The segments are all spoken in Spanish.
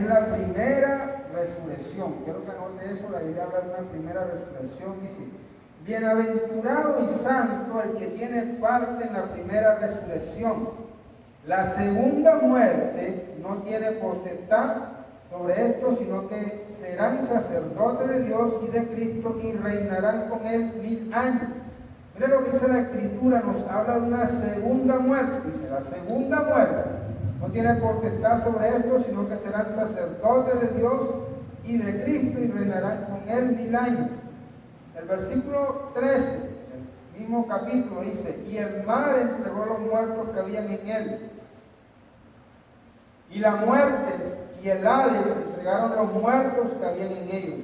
es la primera resurrección. Quiero que anote eso, la Biblia habla de una primera resurrección. Dice, bienaventurado y santo el que tiene parte en la primera resurrección. La segunda muerte no tiene potestad sobre esto, sino que serán sacerdotes de Dios y de Cristo y reinarán con él 1000 años. Mira lo que dice la Escritura, nos habla de una segunda muerte. Dice, la segunda muerte no tiene potestad sobre esto, sino que serán sacerdotes de Dios y de Cristo y reinarán con él 1000 años. El versículo 13, el mismo capítulo, dice, y el mar entregó los muertos que habían en él. Y la muerte y el Hades entregaron los muertos que habían en ellos.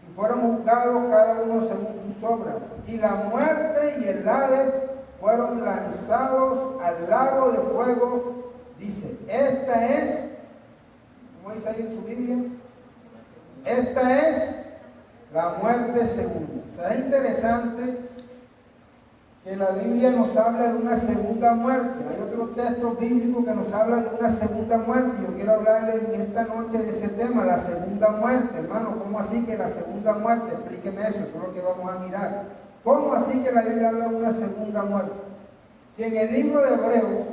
Y fueron juzgados cada uno según sus obras. Y la muerte y el Hades fueron lanzados al lago de fuego. Dice, esta es, ¿cómo dice ahí en su Biblia? Esta es la muerte segunda. O sea, es interesante que la Biblia nos habla de una segunda muerte. Hay otros textos bíblicos que nos hablan de una segunda muerte. Yo quiero hablarles en esta noche de ese tema, la segunda muerte. Hermano, ¿cómo así que la segunda muerte? Explíqueme eso es lo que vamos a mirar. ¿Cómo así que la Biblia habla de una segunda muerte? Si en el libro de Hebreos,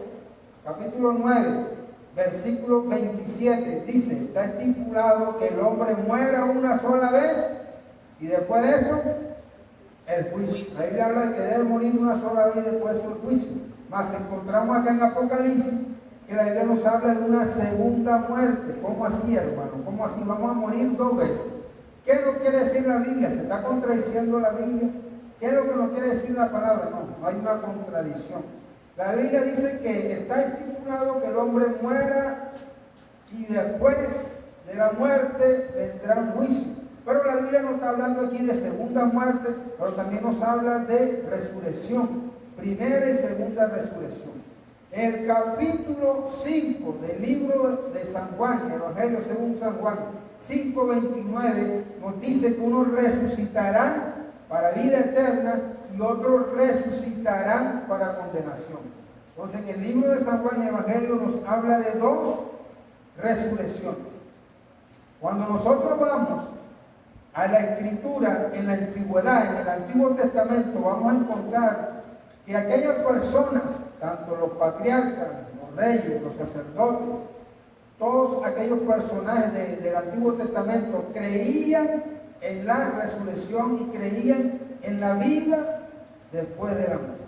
capítulo 9, versículo 27, dice, está estipulado que el hombre muera una sola vez y después de eso, el juicio. La Biblia habla de que debe morir una sola vez y después el juicio. Mas encontramos acá en Apocalipsis que la Biblia nos habla de una segunda muerte. ¿Cómo así, hermano? ¿Cómo así? Vamos a morir 2 veces. ¿Qué es lo que quiere decir la Biblia? ¿Se está contradiciendo la Biblia? ¿Qué es lo que nos quiere decir la palabra? No, no hay una contradicción. La Biblia dice que está estipulado que el hombre muera y después de la muerte vendrá un juicio. Pero la Biblia no está hablando aquí de segunda muerte, pero también nos habla de resurrección, primera y segunda resurrección. En el capítulo 5 del libro de San Juan, Evangelio según San Juan, 5:29, nos dice que unos resucitarán para vida eterna y otros resucitarán para condenación. Entonces, en el libro de San Juan, el Evangelio nos habla de 2 resurrecciones. Cuando nosotros vamos a la Escritura en la antigüedad, en el Antiguo Testamento, vamos a encontrar que aquellas personas, tanto los patriarcas, los reyes, los sacerdotes, todos aquellos personajes del Antiguo Testamento creían en la resurrección y creían en la vida después de la muerte.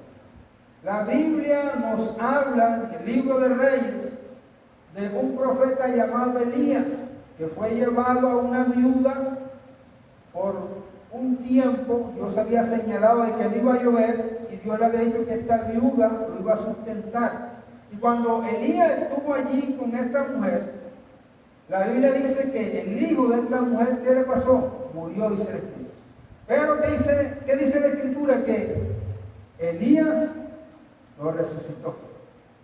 La Biblia nos habla en el libro de Reyes de un profeta llamado Elías, que fue llevado a una viuda por un tiempo. Dios había señalado de que no iba a llover y Dios le había dicho que esta viuda lo iba a sustentar. Y cuando Elías estuvo allí con esta mujer, la Biblia dice que el hijo de esta mujer, ¿qué le pasó? Murió, dice la Escritura. Pero ¿qué dice la Escritura? Que Elías lo resucitó.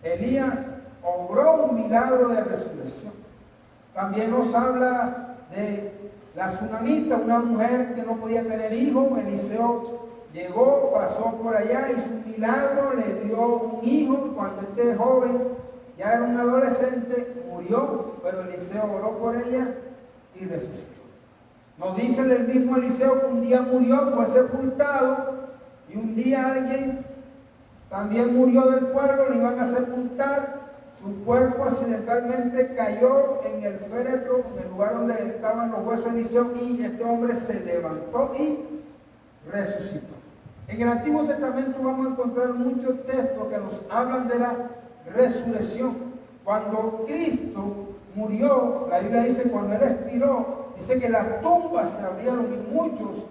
Elías obró un milagro de resurrección. También nos habla de la tsunamita, una mujer que no podía tener hijos. Eliseo llegó, pasó por allá, hizo un milagro, le dio un hijo. Y cuando este joven ya era un adolescente, murió, pero Eliseo oró por ella y resucitó. Nos dice del mismo Eliseo que un día murió, fue sepultado, y un día alguien también murió del pueblo, lo iban a sepultar. Su cuerpo accidentalmente cayó en el féretro, en el lugar donde estaban los huesos de Eliseo, y este hombre se levantó y resucitó. En el Antiguo Testamento vamos a encontrar muchos textos que nos hablan de la resurrección. Cuando Cristo murió, la Biblia dice, cuando Él expiró, dice que las tumbas se abrieron y muchos,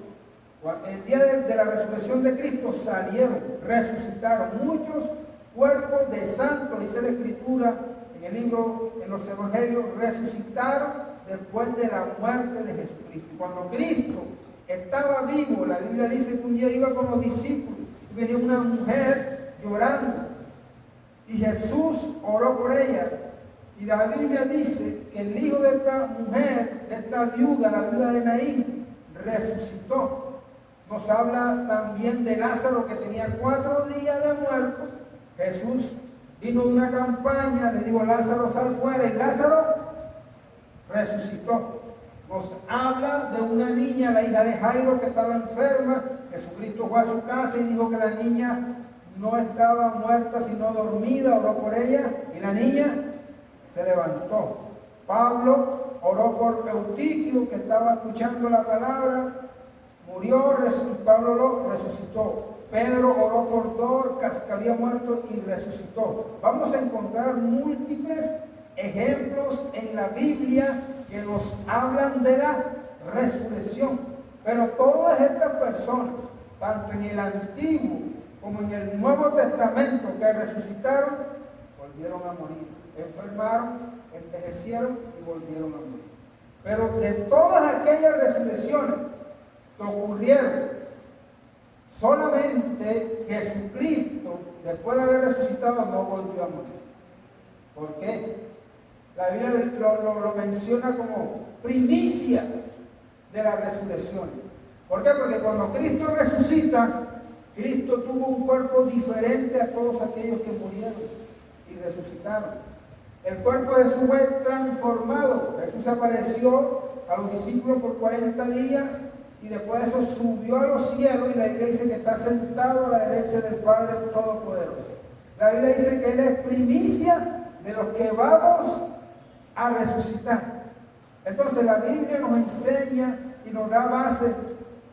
el día de la resurrección de Cristo, salieron, resucitaron. Muchos cuerpos de santos, dice la Escritura en el libro, en los Evangelios, resucitaron después de la muerte de Jesucristo. Cuando Cristo estaba vivo, la Biblia dice que un día iba con los discípulos y venía una mujer llorando y Jesús oró por ella. Y la Biblia dice que el hijo de esta mujer, de esta viuda, la viuda de Naín, resucitó. Nos habla también de Lázaro, que tenía 4 días de muerto. Jesús vino de una campaña, le dijo: Lázaro, sal fuera, y Lázaro resucitó. Nos habla de una niña, la hija de Jairo, que estaba enferma. Jesucristo fue a su casa y dijo que la niña no estaba muerta, sino dormida. Oró por ella y la niña se levantó. Pablo oró por Eutiquio, que estaba escuchando la palabra, murió y Pablo lo resucitó. Pedro oró por Dorcas, que había muerto, y resucitó. Vamos a encontrar múltiples ejemplos en la Biblia que nos hablan de la resurrección. Pero todas estas personas, tanto en el Antiguo como en el Nuevo Testamento, que resucitaron, volvieron a morir. Enfermaron, envejecieron y volvieron a morir. Pero de todas aquellas resurrecciones que ocurrieron, solamente Jesucristo, después de haber resucitado, no volvió a morir. ¿Por qué? La Biblia lo menciona como primicias de la resurrección. ¿Por qué? Porque cuando Cristo resucita, Cristo tuvo un cuerpo diferente a todos aquellos que murieron y resucitaron. El cuerpo de Jesús fue transformado. Jesús apareció a los discípulos por 40 días y después de eso subió a los cielos, y la Biblia dice que está sentado a la derecha del Padre Todopoderoso. La Biblia dice que Él es primicia de los que vamos a resucitar. Entonces la Biblia nos enseña y nos da base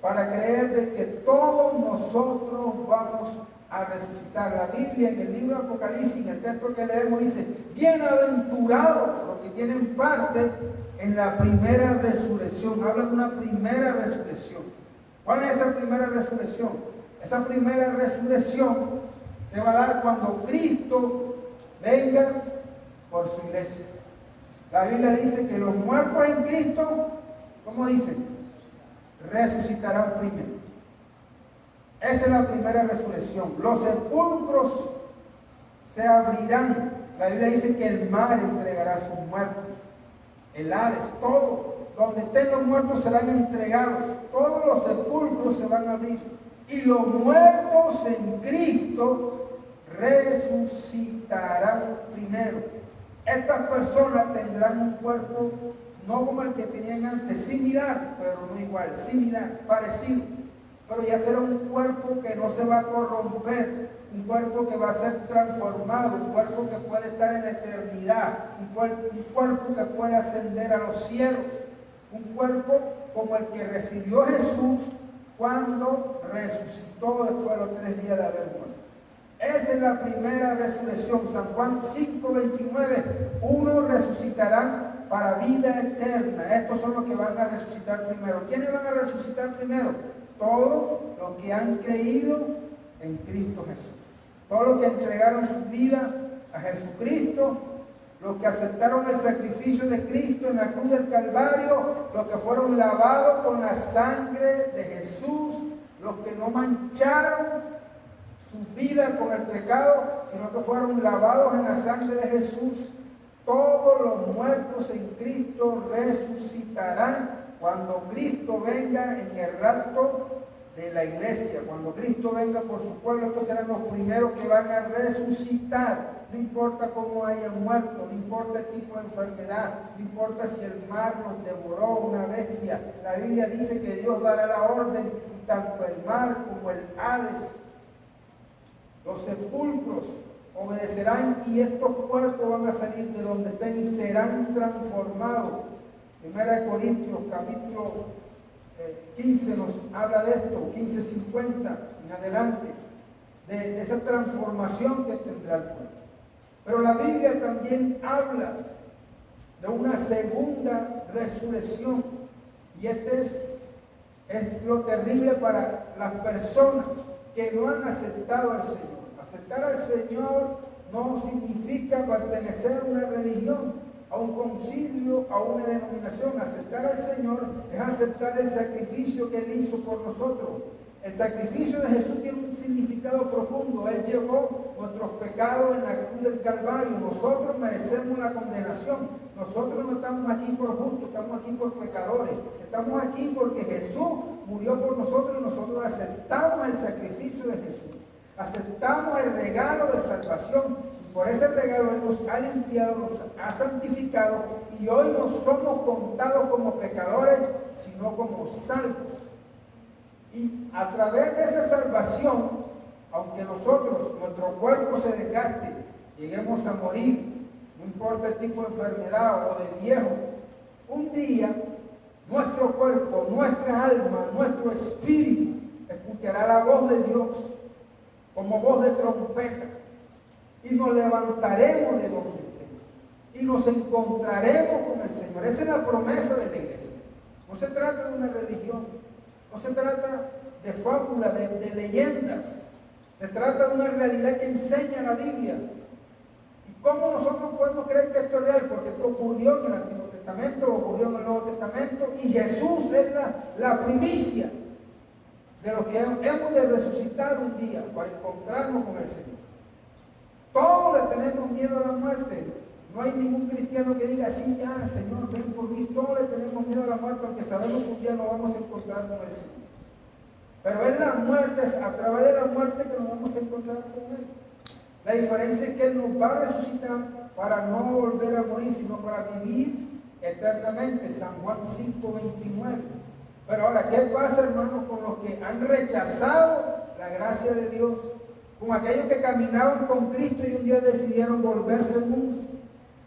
para creer de que todos nosotros vamos a resucitar. La Biblia en el libro de Apocalipsis, en el texto que leemos, dice: bienaventurados los que tienen parte en la primera resurrección. Habla de una primera resurrección. ¿Cuál es esa primera resurrección? Esa primera resurrección se va a dar cuando Cristo venga por su iglesia. La Biblia dice que los muertos en Cristo, ¿cómo dice? Resucitarán primero. Esa es la primera resurrección. Los sepulcros se abrirán. La Biblia dice que el mar entregará a sus muertos. El Hades, todo, donde estén los muertos serán entregados. Todos los sepulcros se van a abrir. Y los muertos en Cristo resucitarán primero. Estas personas tendrán un cuerpo no como el que tenían antes, similar, pero no igual, similar, parecido. Pero ya será un cuerpo que no se va a corromper, un cuerpo que va a ser transformado, un cuerpo que puede estar en la eternidad, un cuerpo que puede ascender a los cielos, un cuerpo como el que recibió Jesús cuando resucitó después de los 3 días de haber muerto. Esa es la primera resurrección. San Juan 5:29, unos resucitarán para vida eterna. Estos son los que van a resucitar primero. ¿Quiénes van a resucitar primero? Todos los que han creído en Cristo Jesús. Todos los que entregaron su vida a Jesucristo, los que aceptaron el sacrificio de Cristo en la cruz del Calvario, los que fueron lavados con la sangre de Jesús, los que no mancharon su vida con el pecado, sino que fueron lavados en la sangre de Jesús. Todos los muertos en Cristo resucitarán cuando Cristo venga en el rapto de la iglesia. Cuando Cristo venga por su pueblo, estos serán los primeros que van a resucitar. No importa cómo hayan muerto, no importa el tipo de enfermedad, no importa si el mar los devoró, una bestia. La Biblia dice que Dios dará la orden, y tanto el mar como el Hades, los sepulcros, obedecerán, y estos cuerpos van a salir de donde estén y serán transformados. 1 Corintios capítulo 15 nos habla de esto, 15:50 en adelante, de esa transformación que tendrá el cuerpo. Pero la Biblia también habla de una segunda resurrección, y es lo terrible para las personas que no han aceptado al Señor. Aceptar al Señor no significa pertenecer a una religión, a un concilio, a una denominación. Aceptar al Señor es aceptar el sacrificio que Él hizo por nosotros. El sacrificio de Jesús tiene un significado profundo. Él llevó nuestros pecados en la cruz del Calvario. Nosotros merecemos la condenación. Nosotros no estamos aquí por justos, estamos aquí por pecadores. Estamos aquí porque Jesús murió por nosotros y nosotros aceptamos el sacrificio de Jesús. Aceptamos el regalo de salvación. por ese regalo Él nos ha limpiado, nos ha santificado y hoy no somos contados como pecadores, sino como salvos. Y a través de esa salvación, aunque nosotros, nuestro cuerpo se desgaste, lleguemos a morir, no importa el tipo de enfermedad o de viejo, un día nuestro cuerpo, nuestra alma, nuestro espíritu escuchará la voz de Dios como voz de trompeta y nos levantaremos de donde estemos y nos encontraremos con el Señor. Esa es la promesa de la iglesia. No se trata de una religión, no se trata de fábulas, de leyendas. Se trata de una realidad que enseña la Biblia. ¿Y cómo nosotros podemos creer que esto es real? Porque esto ocurrió en el Antiguo Testamento, ocurrió en el Nuevo Testamento, y Jesús es la primicia de lo que hemos de resucitar un día para encontrarnos con el Señor. Todos le tenemos miedo a la muerte. No hay ningún cristiano que diga, sí, ya, Señor, ven por mí. Todos le tenemos miedo a la muerte porque sabemos que un día nos vamos a encontrar con el Señor. Pero es la muerte, es a través de la muerte que nos vamos a encontrar con Él. La diferencia es que Él nos va a resucitar para no volver a morir, sino para vivir eternamente. San Juan 5:29. Pero ahora, ¿qué pasa, hermanos, con los que han rechazado la gracia de Dios? Con aquellos que caminaban con Cristo y un día decidieron volverse al mundo.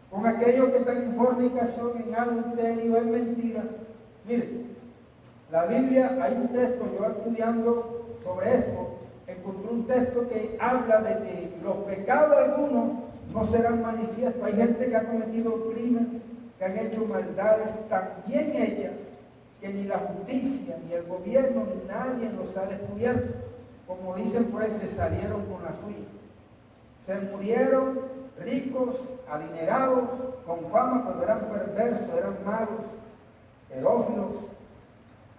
Con aquellos que están en fornicación, en adulterio, en mentira. Miren, la Biblia, hay un texto, yo estudiando sobre esto, encontré un texto que habla de que los pecados de algunos no serán manifiestos. Hay gente que ha cometido crímenes, que han hecho maldades tan bien hechas, que ni la justicia, ni el gobierno, ni nadie los ha descubierto. Como dicen por ahí, se salieron con la suya. Se murieron ricos, adinerados, con fama, pero eran perversos, eran malos, pedófilos,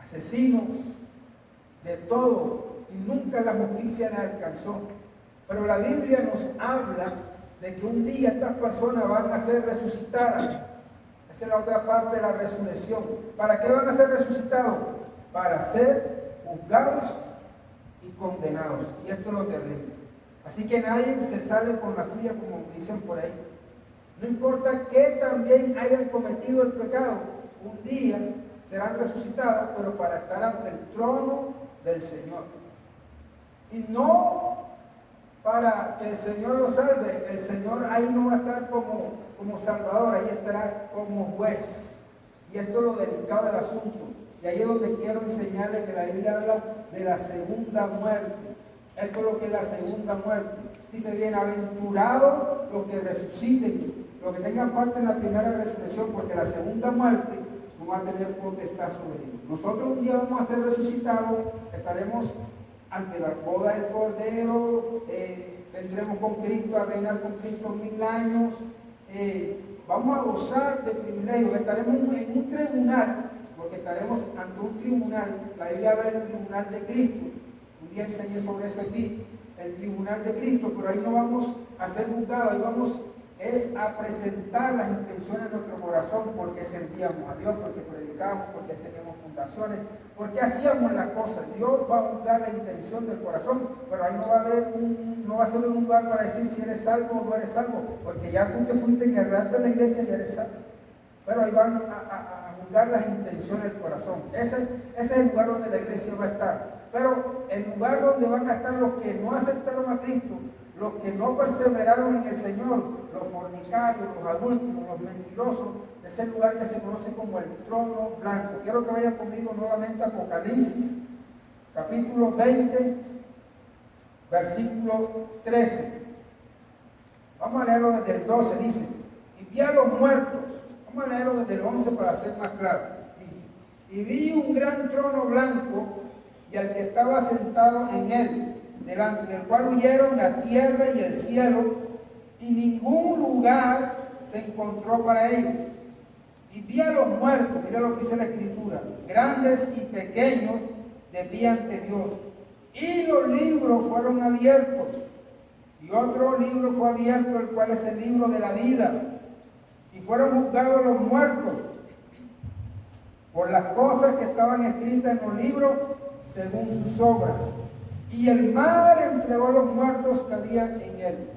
asesinos, de todo, y nunca la justicia les alcanzó. Pero la Biblia nos habla de que un día estas personas van a ser resucitadas. Esa es la otra parte de la resurrección. ¿Para qué van a ser resucitados? Para ser juzgados y condenados. Y esto es lo terrible. Así que nadie se sale con la suya, como dicen por ahí. No importa que también hayan cometido el pecado, un día serán resucitados, pero para estar ante el trono del Señor. Y no para que el Señor los salve. El Señor ahí no va a estar como Salvador, ahí estará como juez. Y esto es lo delicado del asunto. Y ahí es donde quiero enseñarles que la Biblia habla de la segunda muerte. Esto es lo que es la segunda muerte. Dice, bienaventurados los que resuciten, los que tengan parte en la primera resurrección, porque la segunda muerte no va a tener potestad sobre ellos. Nosotros un día vamos a ser resucitados, estaremos ante la boda del Cordero, vendremos con Cristo a reinar con Cristo 1000 años, vamos a gozar de privilegios, estaremos en un tribunal, porque estaremos ante un tribunal. La Biblia habla del tribunal de Cristo. Un día enseñé sobre eso aquí, el tribunal de Cristo, pero ahí no vamos a ser juzgados, ahí vamos a presentar las intenciones de nuestro corazón, porque servíamos a Dios, porque predicamos, porque tenemos fundaciones, porque hacíamos las cosas. Dios va a juzgar la intención del corazón, pero ahí no va a ser un lugar para decir si eres salvo o no eres salvo, porque ya tú te fuiste en el rato de la iglesia y eres salvo. Pero ahí van a juzgar las intenciones del corazón. Ese es el lugar donde la iglesia va a estar. Pero el lugar donde van a estar los que no aceptaron a Cristo, los que no perseveraron en el Señor, los fornicarios, los adúlteros, los mentirosos, es el lugar que se conoce como el trono blanco. Quiero que vayan conmigo nuevamente a Apocalipsis, capítulo 20, versículo 13. Vamos a leerlo desde el 12, dice, y vi a los muertos. Vamos a leerlo desde el 11 para ser más claro. Dice, y vi un gran trono blanco y al que estaba sentado en él, delante del cual huyeron la tierra y el cielo, y ningún lugar se encontró para ellos. Y vi a los muertos, mira lo que dice la Escritura, grandes y pequeños, de pie ante Dios. Y los libros fueron abiertos, y otro libro fue abierto, el cual es el libro de la vida. Y fueron juzgados los muertos por las cosas que estaban escritas en los libros según sus obras. Y el mar entregó los muertos que había en él.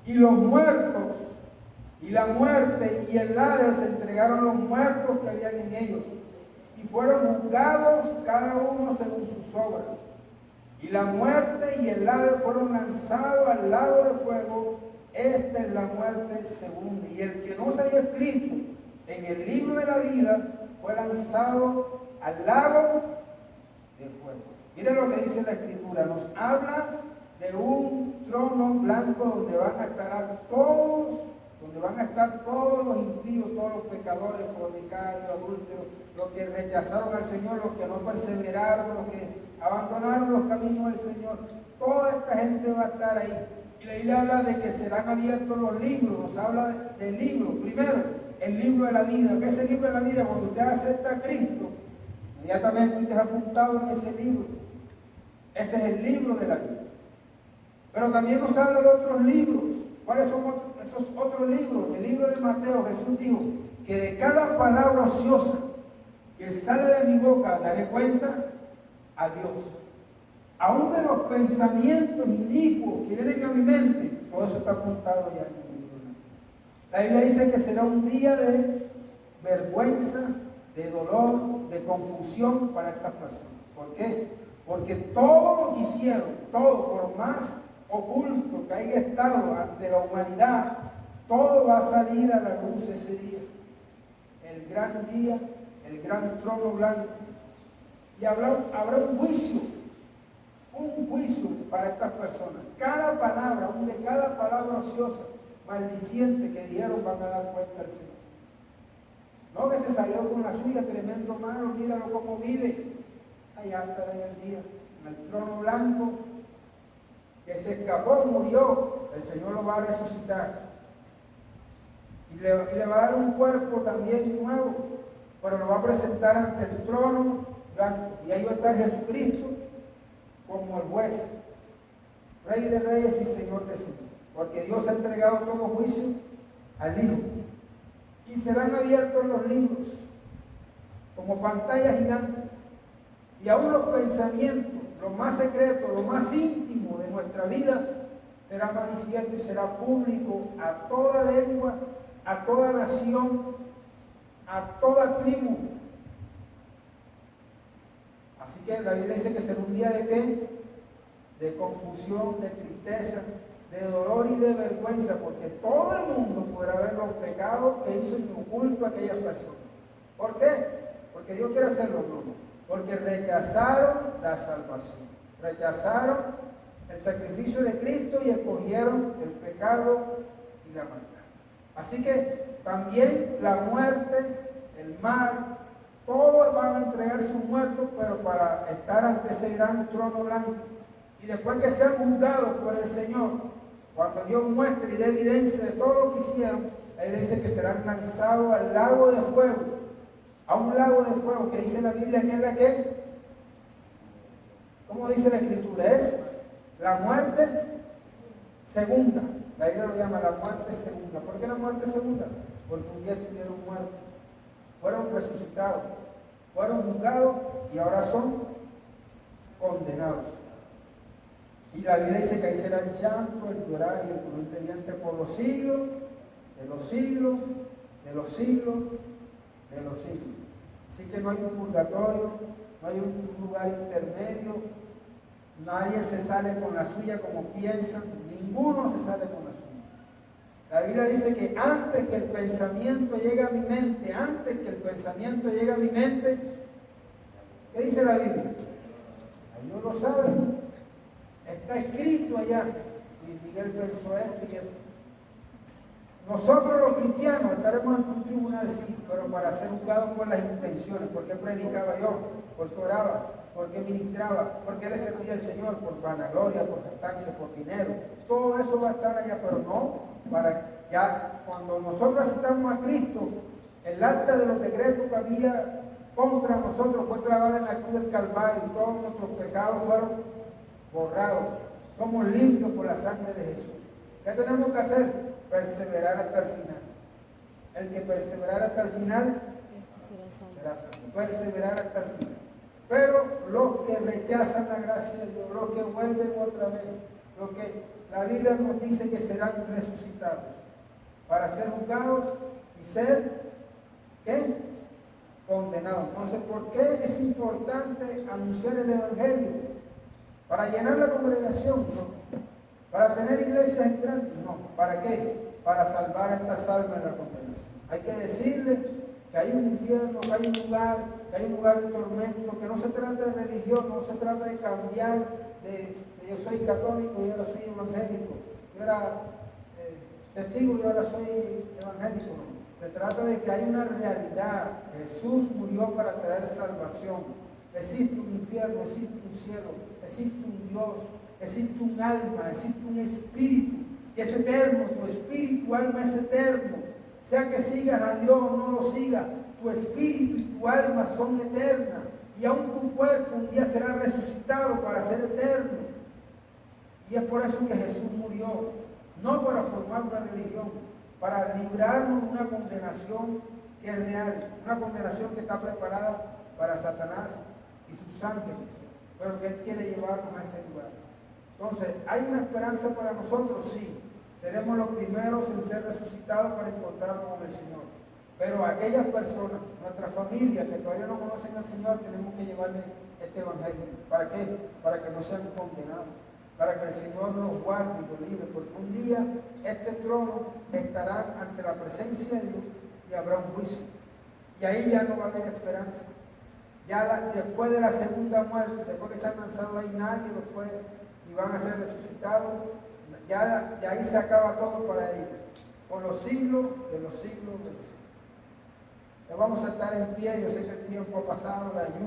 Y los muertos, y la muerte y el Hades entregaron los muertos que habían en ellos, y fueron juzgados cada uno según sus obras. Y la muerte y el Hades fueron lanzados al lago de fuego. Esta es la muerte segunda. Y el que no se haya escrito en el libro de la vida fue lanzado al lago de fuego. Miren lo que dice la Escritura. Nos habla de un trono blanco donde van a estar todos los impíos, todos los pecadores, fornicarios, adúlteros, los que rechazaron al Señor, los que no perseveraron, los que abandonaron los caminos del Señor. Toda esta gente va a estar ahí. Y la Biblia habla de que serán abiertos los libros. Nos habla del libro. Primero, el libro de la vida. ¿Qué es el libro de la vida? Cuando usted acepta a Cristo, inmediatamente usted es apuntado en ese libro. Ese es el libro de la vida. Pero también nos habla de otros libros. ¿Cuáles son esos otros libros? El libro de Mateo, Jesús dijo que de cada palabra ociosa que sale de mi boca daré cuenta a Dios. Aún de los pensamientos inicuos que vienen a mi mente, todo eso está apuntado ya en el libro. La Biblia dice que será un día de vergüenza, de dolor, de confusión para estas personas. ¿Por qué? Porque todo lo que hicieron, todo, por más oculto que haya estado ante la humanidad, todo va a salir a la luz ese día. El gran día, el gran trono blanco. Y habrá un juicio para estas personas. Cada palabra, aún de cada palabra ociosa, maldiciente que dijeron, van a dar cuenta al Señor. No que se salió con la suya, tremendo malo, míralo cómo vive. Allá estará en el día, en el trono blanco, que se escapó, murió, el Señor lo va a resucitar. Y le va a dar un cuerpo también nuevo, pero lo va a presentar ante el trono blanco. Y ahí va a estar Jesucristo como el juez, Rey de reyes y Señor de señores. Porque Dios ha entregado todo juicio al Hijo. Y serán abiertos los libros como pantallas gigantes. Y aún los pensamientos, lo más secreto, lo más íntimo de nuestra vida, será manifiesto y será público a toda lengua, a toda nación, a toda tribu. Así que la Biblia dice que será un día de ¿qué? De confusión, de tristeza, de dolor y de vergüenza, porque todo el mundo podrá ver los pecados que hizo en oculto a aquellas personas. ¿Por qué? Porque Dios quiere hacerlo nuevo. Porque rechazaron la salvación, rechazaron el sacrificio de Cristo y escogieron el pecado y la maldad. Así que también la muerte, el mal, todos van a entregar sus muertos, pero para estar ante ese gran trono blanco. Y después que sean juzgados por el Señor, cuando Dios muestre y dé evidencia de todo lo que hicieron, Él dice que serán lanzados al lago de fuego. A un lago de fuego, que dice la Biblia que es la que, ¿cómo dice la Escritura? Es la muerte segunda. La Biblia lo llama la muerte segunda. ¿Por qué la muerte segunda? Porque un día estuvieron muertos, fueron resucitados, fueron juzgados y ahora son condenados. Y la Biblia dice que ahí será el llanto, el llorar y el crujir de dientes por los siglos, de los siglos, de los siglos, de los siglos. Así que no hay un purgatorio, no hay un lugar intermedio, nadie se sale con la suya como piensan, ninguno se sale con la suya. La Biblia dice que antes que el pensamiento llegue a mi mente, ¿qué dice la Biblia? Dios lo sabe, está escrito allá, y Miguel pensó esto y esto. Nosotros los cristianos estaremos ante un tribunal, sí, pero para ser juzgados por las intenciones. ¿Por qué predicaba yo? ¿Por qué oraba? ¿Por qué ministraba? ¿Por qué le servía al Señor? Por vanagloria, por jactancia, por dinero. Todo eso va a estar allá, pero no para ya cuando nosotros aceptamos a Cristo, el acta de los decretos que había contra nosotros fue clavada en la cruz del Calvario y todos nuestros pecados fueron borrados. Somos limpios por la sangre de Jesús. ¿Qué tenemos que hacer? Perseverar hasta el final. El que perseverara hasta el final será salvo. Perseverar hasta el final. Pero los que rechazan la gracia de Dios, los que vuelven otra vez, los que la Biblia nos dice que serán resucitados para ser juzgados y ser, ¿qué? Condenados. Entonces, ¿por qué es importante anunciar el Evangelio? ¿Para llenar la congregación? No. ¿Para tener iglesias grandes? No. ¿Para qué? Para salvar a estas almas de la condenación. Hay que decirle que hay un infierno, que hay un lugar de tormento, que no se trata de religión, no se trata de cambiar de yo soy católico y ahora soy evangélico, yo era testigo y ahora soy evangélico. No. Se trata de que hay una realidad. Jesús murió para traer salvación. Existe un infierno, existe un cielo, existe un Dios, existe un alma, existe un espíritu que es eterno. Tu espíritu, tu alma es eterno. Sea que sigas a Dios o no lo sigas, tu espíritu y tu alma son eternas. Y aún tu cuerpo un día será resucitado para ser eterno. Y es por eso que Jesús murió, no para formar una religión, para librarnos de una condenación que es real, una condenación que está preparada para Satanás y sus ángeles, pero que Él quiere llevarnos a ese lugar. Entonces, ¿hay una esperanza para nosotros? Sí. Seremos los primeros en ser resucitados para encontrarnos con el Señor. Pero a aquellas personas, nuestra familia que todavía no conocen al Señor, tenemos que llevarles este Evangelio. ¿Para qué? Para que no sean condenados, para que el Señor los guarde y los libre, porque un día este trono estará ante la presencia de Dios y habrá un juicio. Y ahí ya no va a haber esperanza. Ya después de la segunda muerte, después que se han lanzado ahí, nadie los puede, ni van a ser resucitados. Ya ahí se acaba todo para ellos, por los siglos de los siglos de los siglos. Ya vamos a estar en pie. Yo sé que el tiempo ha pasado, la lluvia